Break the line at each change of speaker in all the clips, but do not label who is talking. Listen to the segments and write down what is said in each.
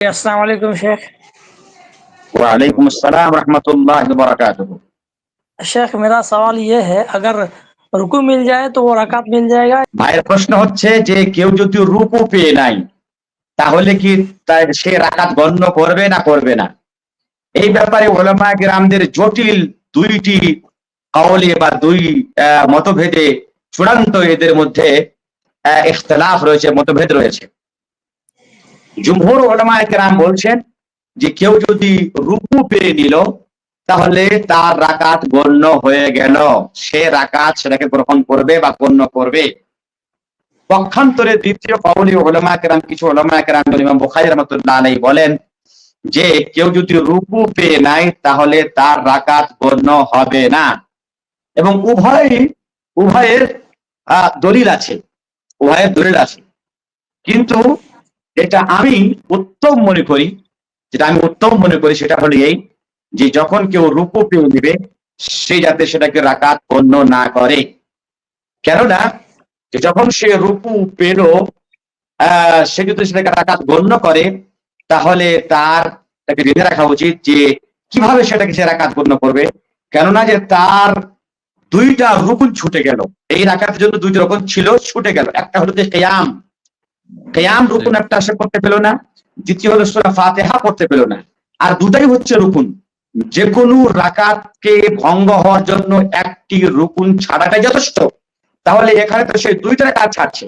अस्सलाम वालेकुम शेख।
वालेकुम अस्सलाम रहमतुल्लाहि व बरकातुहू।
शेख मेरा सवाल ये है, अगर रुकू मिल जाए तो वो रकात मिल जाएगा?
ভাইয়ের প্রশ্ন হচ্ছে যে কেউ যদি রুকু পেয়ে নাই তাহলে কি সে রাকাত গণ্য করবে না করবে না? এই ব্যাপারে উলামায়ে কেরামদের জটিল দুইটি কওলে বা দুই মতভেদে চূড়ান্ত এদের মধ্যে ইখতিলাফ রয়েছে, মতভেদ রয়েছে। জুমহুর উলামায়ে কেরাম বলছেন যে কেউ যদি রুকু পেয়ে নিল তাহলে তার রাকাত গণ্য হয়ে গেল, সে রাকাত সেটাকে গ্রহণ করবে বা গণ্য করবে। পক্ষান্তরে দ্বিতীয় কওলি উলামায়ে কেরাম, কিছু উলামায়ে কেরাম ইমাম বুখারী রাহমাতুল্লাহ আলাইহি বলেন যে কেউ যদি রুকু পেয়ে নাই তাহলে তার রাকাত গণ্য হবে না। এবং উভয়ের দলিল আছে, কিন্তু যেটা আমি উত্তম মনে করি সেটা হলো এই যে যখন কেউ রুকু পেয়ে নেবে সে যাতে সেটাকে রাকাত গণ্য না করে। কেননা যখন সে রুকু পেল সে যদি সেটাকে রাকাত গণ্য করে তাহলে তাকে জেনে রাখা উচিত যে কিভাবে সেটাকে সে রাকাত গণ্য করবে। কেননা যে তার দুইটা রুকুন ছুটে গেল, এই রাকাতের জন্য দুইটা রুকুন ছিল, ছুটে গেল। একটা হলো যে কিয়াম রুকুন একটা সে করতে পেল না, দ্বিতীয় হলো সূরা ফাতিহা পড়তে পেল না। আর দুটাই হচ্ছে রুকুন। যে কোনো রাকাতকে ভঙ্গ হওয়ার জন্য একটি রুকুন ছাড়াটাই যথেষ্ট। তাহলে এখানে তো সে দুইটা রাকাত ছাড়ছে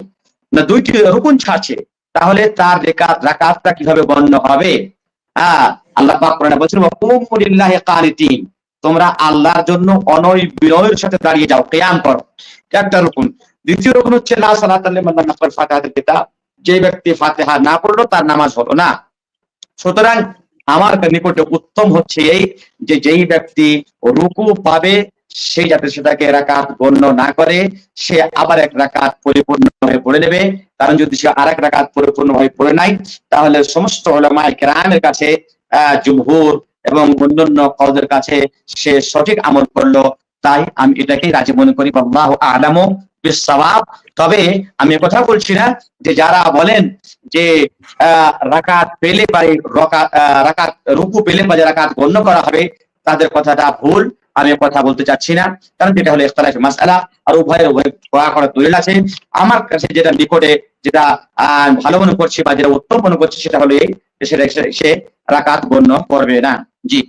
না, দুইটি রুকুন ছাড়ছে, তাহলে তার রাকাতটা কিভাবে গণ্য হবে? আল্লাহ পাক কোরআনে বলেছেন ওয়াকুমু লিল্লাহি কানিতিন, তোমরা আল্লাহর জন্য অনয় বিনয়ের সাথে দাঁড়িয়ে যাও, কিয়াম করো। একটা রুকুন। দ্বিতীয় রুকুন হচ্ছে লা সালাতা লিমান লাম ইয়াকরা ফাতিহাতুল কিতাব, যে ব্যক্তি ফাতিহা না পড়লো তার নামাজ হলো না। সুতরাং আমার নিকটে উত্তম হচ্ছে এই যে যেই ব্যক্তি রুকু পাবে সেই যাতে সেটাকে রাকাত গণ্য না করে, সে আবার এক রাকাত পরিপূর্ণভাবে পড়ে নেবে। কারণ যদি সে আরেক রাকাত পরিপূর্ণভাবে পড়ে নাই তাহলে সমস্ত উলামায়ে কেরামের কাছে, জুমহুর এবং অন্যান্য কওলের কাছে সে সঠিক আমল করলো। তাই আমি এটাকেই রাজি মনে করি, আল্লাহু আ'লামু বিস-সাওয়াব। তবে আমি কথা বলছি না যে যারা বলেন যে রাকাত পেলে পারে রাকাত রুকু পেলে পারে রাকাত গণ্য করা হবে, তাদের কথাটা ভুল। আমি কথা বলতে চাচ্ছি না, কারণ এটা হলো ইখতিলাফি মাসআলা, আর উভয় করা দলিল আছে। আমার কাছে যেটা নিকটে, যেটা ভালো মনে করছি বা যেটা উত্তম মনে করছি সেটা হলো এই, সে রাকাত গণ্য করবে না। জি।